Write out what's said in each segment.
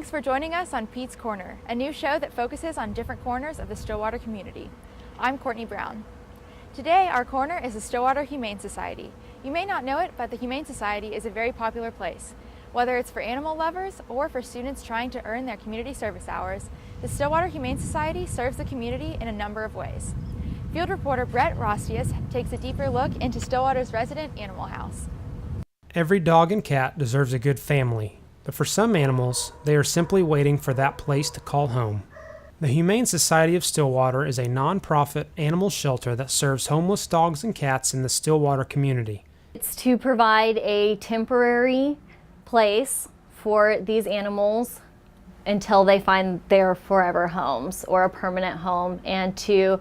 Thanks for joining us on Pete's Corner, a new show that focuses on different corners of the Stillwater community. I'm Courtney Brown. Today, our corner is the Stillwater Humane Society. You may not know it, but the Humane Society is a very popular place. Whether it's for animal lovers or for students trying to earn their community service hours, the Stillwater Humane Society serves the community in a number of ways. Field reporter Brett Rostius takes a deeper look into Stillwater's resident animal house. Every dog and cat deserves a good family, but for some animals, they are simply waiting for that place to call home. The Humane Society of Stillwater is a non-profit animal shelter that serves homeless dogs and cats in the Stillwater community. It's to provide a temporary place for these animals until they find their forever homes or a permanent home, and to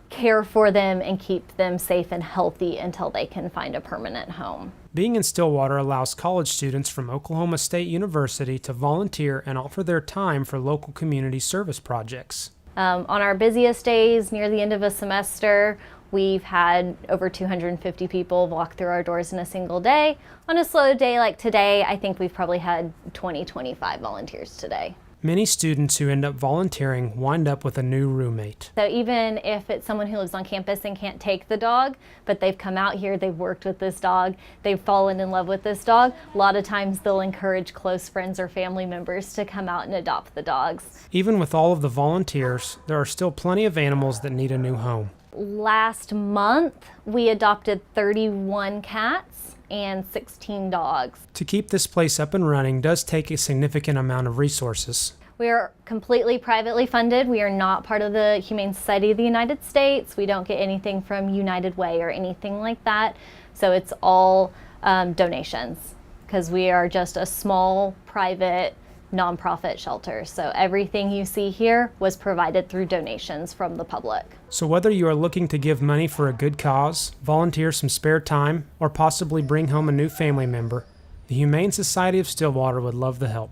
care for them and keep them safe and healthy until they can find a permanent home. Being in Stillwater allows college students from Oklahoma State University to volunteer and offer their time for local community service projects. On our busiest days near the end of a semester, we've had over 250 people walk through our doors in a single day. On a slow day like today, I think we've probably had 20-25 volunteers today. Many students who end up volunteering wind up with a new roommate. So even if it's someone who lives on campus and can't take the dog, but they've come out here, they've worked with this dog, they've fallen in love with this dog, a lot of times they'll encourage close friends or family members to come out and adopt the dogs. Even with all of the volunteers, there are still plenty of animals that need a new home. Last month, we adopted 31 cats and 16 dogs. To keep this place up and running does take a significant amount of resources. We are completely privately funded. We are not part of the Humane Society of the United States. We don't get anything from United Way or anything like that. So it's all donations, because we are just a small private nonprofit shelter. So everything you see here was provided through donations from the public. So whether you are looking to give money for a good cause, volunteer some spare time, or possibly bring home a new family member, the Humane Society of Stillwater would love the help.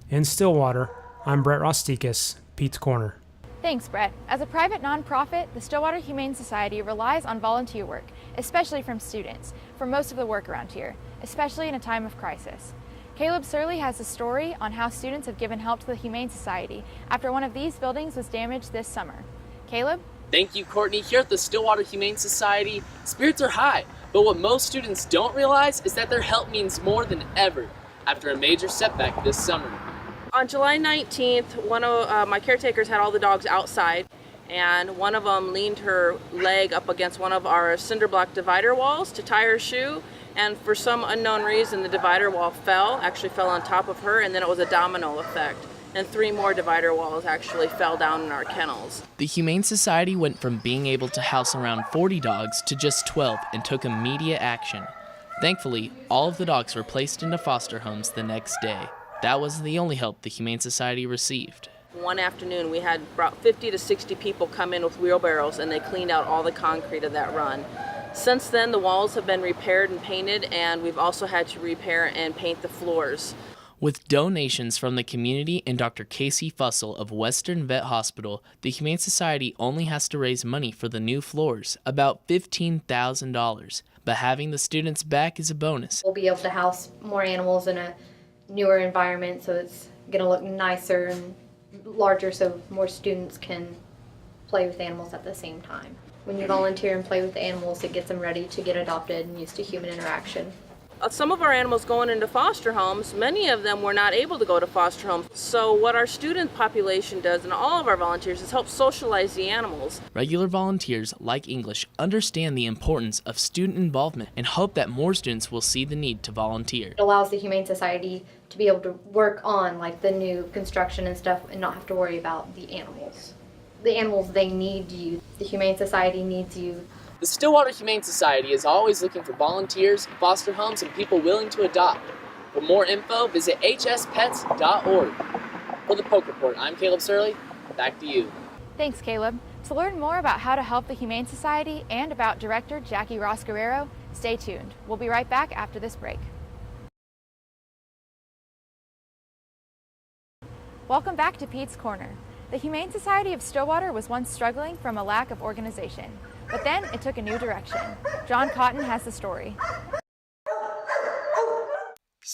In Stillwater, I'm Brett Rostikas, Pete's Corner. Thanks, Brett. As a private nonprofit, the Stillwater Humane Society relies on volunteer work, especially from students, for most of the work around here, especially in a time of crisis. Caleb Surley has a story on how students have given help to the Humane Society after one of these buildings was damaged this summer. Caleb? Thank you, Courtney. Here at the Stillwater Humane Society, spirits are high, but what most students don't realize is that their help means more than ever after a major setback this summer. On July 19th, one of my caretakers had all the dogs outside, and one of them leaned her leg up against one of our cinder block divider walls to tie her shoe, and for some unknown reason the divider wall actually fell on top of her, and then it was a domino effect, and 3 more divider walls actually fell down in our kennels. The Humane Society went from being able to house around 40 dogs to just 12 and took immediate action. Thankfully, all of the dogs were placed into foster homes the next day. That wasn't the only help the Humane Society received. One afternoon we had about 50 to 60 people come in with wheelbarrows, and they cleaned out all the concrete of that run. Since then, the walls have been repaired and painted, and we've also had to repair and paint the floors. With donations from the community and Dr. Casey Fussell of Western Vet Hospital, the Humane Society only has to raise money for the new floors, about $15,000. But having the students back is a bonus. We'll be able to house more animals in a newer environment, so it's going to look nicer and larger, so more students can play with animals at the same time. When you volunteer and play with the animals, it gets them ready to get adopted and used to human interaction. Some of our animals going into foster homes, many of them were not able to go to foster homes. So what our student population does, and all of our volunteers, is help socialize the animals. Regular volunteers, like English, understand the importance of student involvement and hope that more students will see the need to volunteer. It allows the Humane Society to be able to work on like the new construction and stuff and not have to worry about the animals. The animals, they need you. The Humane Society needs you. The Stillwater Humane Society is always looking for volunteers, foster homes, and people willing to adopt. For more info, visit hspets.org. For the Poke Report, I'm Caleb Surley. Back to you. Thanks, Caleb. To learn more about how to help the Humane Society and about Director Jackie Ross Guerrero, stay tuned. We'll be right back after this break. Welcome back to Pete's Corner. The Humane Society of Stillwater was once struggling from a lack of organization, but then it took a new direction. John Cotton has the story.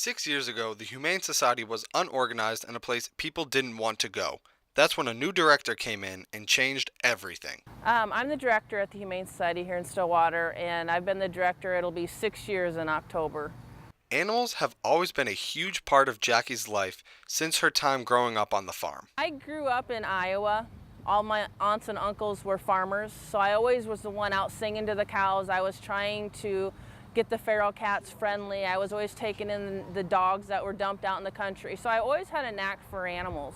6 years ago, the Humane Society was unorganized and a place people didn't want to go. That's when a new director came in and changed everything. I'm the director at the Humane Society here in Stillwater, and I've been the director, it'll be 6 years in October. Animals have always been a huge part of Jackie's life since her time growing up on the farm. I grew up in Iowa. All my aunts and uncles were farmers, so I always was the one out singing to the cows. I was trying to get the feral cats friendly. I was always taking in the dogs that were dumped out in the country. So I always had a knack for animals.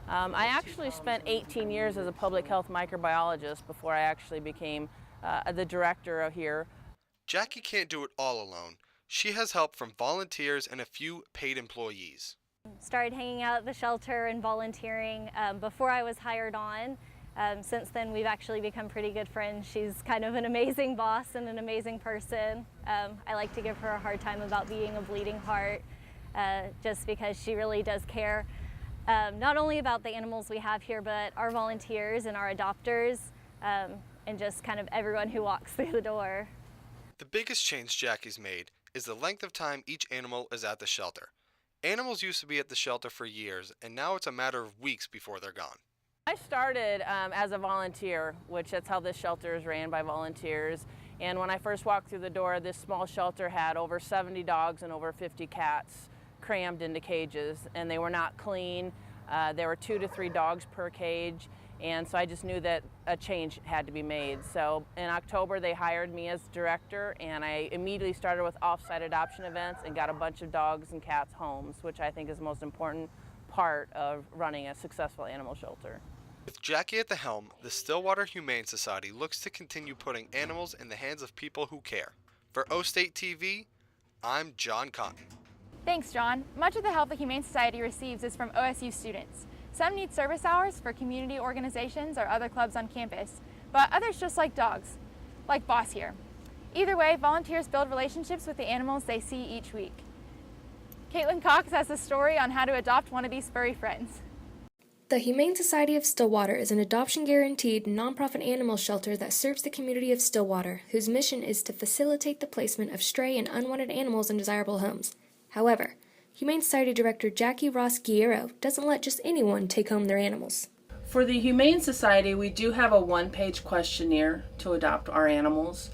I actually spent 18 years as a public health microbiologist before I actually became the director of here. Jackie can't do it all alone. She has help from volunteers and a few paid employees. Started hanging out at the shelter and volunteering before I was hired on. Since then, we've actually become pretty good friends. She's kind of an amazing boss and an amazing person. I like to give her a hard time about being a bleeding heart, just because she really does care, not only about the animals we have here, but our volunteers and our adopters, and just kind of everyone who walks through the door. The biggest change Jackie's made is the length of time each animal is at the shelter. Animals used to be at the shelter for years, and now it's a matter of weeks before they're gone. I started as a volunteer, which that's how this shelter is ran, by volunteers. And when I first walked through the door, this small shelter had over 70 dogs and over 50 cats crammed into cages, and they were not clean. There were 2 to 3 dogs per cage, and so I just knew that a change had to be made. So in October, they hired me as director, and I immediately started with off-site adoption events and got a bunch of dogs and cats homes, which I think is the most important part of running a successful animal shelter. With Jackie at the helm, the Stillwater Humane Society looks to continue putting animals in the hands of people who care. For O-State TV, I'm John Cotton. Thanks, John. Much of the help the Humane Society receives is from OSU students. Some need service hours for community organizations or other clubs on campus, but others just like dogs, like Boss here. Either way, volunteers build relationships with the animals they see each week. Caitlin Cox has a story on how to adopt one of these furry friends. The Humane Society of Stillwater is an adoption-guaranteed, nonprofit animal shelter that serves the community of Stillwater, whose mission is to facilitate the placement of stray and unwanted animals in desirable homes. However, Humane Society Director Jackie Ross-Guerrero doesn't let just anyone take home their animals. For the Humane Society, we do have a one-page questionnaire to adopt our animals.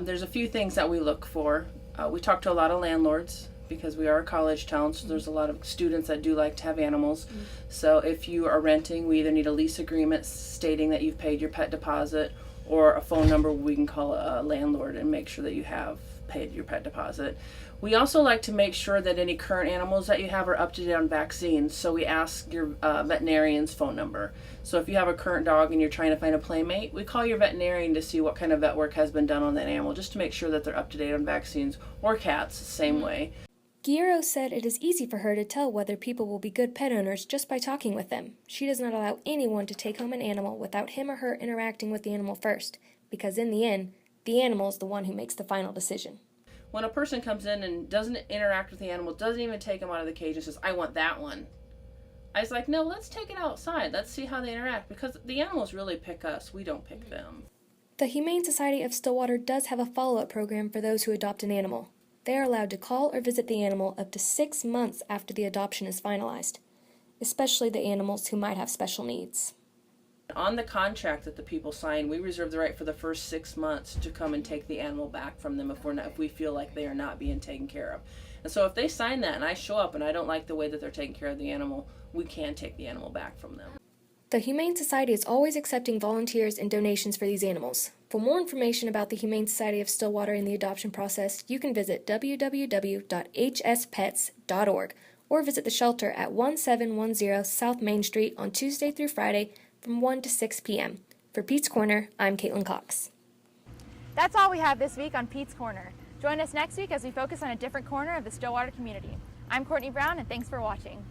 There's a few things that we look for. We talk to a lot of landlords, because we are a college town, so there's a lot of students that do like to have animals. So if you are renting, we either need a lease agreement stating that you've paid your pet deposit, or a phone number we can call a landlord and make sure that you have paid your pet deposit. We also like to make sure that any current animals that you have are up to date on vaccines, so we ask your veterinarian's phone number. So if you have a current dog and you're trying to find a playmate, we call your veterinarian to see what kind of vet work has been done on that animal, just to make sure that they're up to date on vaccines, or cats, same way. Guerrero said it is easy for her to tell whether people will be good pet owners just by talking with them. She does not allow anyone to take home an animal without him or her interacting with the animal first, because in the end, the animal is the one who makes the final decision. When a person comes in and doesn't interact with the animal, doesn't even take them out of the cage and says, I want that one, I was like, no, let's take it outside. Let's see how they interact, because the animals really pick us. We don't pick them. The Humane Society of Stillwater does have a follow-up program for those who adopt an animal. They are allowed to call or visit the animal up to 6 months after the adoption is finalized, especially the animals who might have special needs. On the contract that the people sign, we reserve the right for the first 6 months to come and take the animal back from them if we feel like they are not being taken care of. And so if they sign that and I show up and I don't like the way that they're taking care of the animal, we can take the animal back from them. The Humane Society is always accepting volunteers and donations for these animals. For more information about the Humane Society of Stillwater and the adoption process, you can visit www.hspets.org or visit the shelter at 1710 South Main Street on Tuesday through Friday from 1 to 6 p.m. For Pete's Corner, I'm Caitlin Cox. That's all we have this week on Pete's Corner. Join us next week as we focus on a different corner of the Stillwater community. I'm Courtney Brown, and thanks for watching.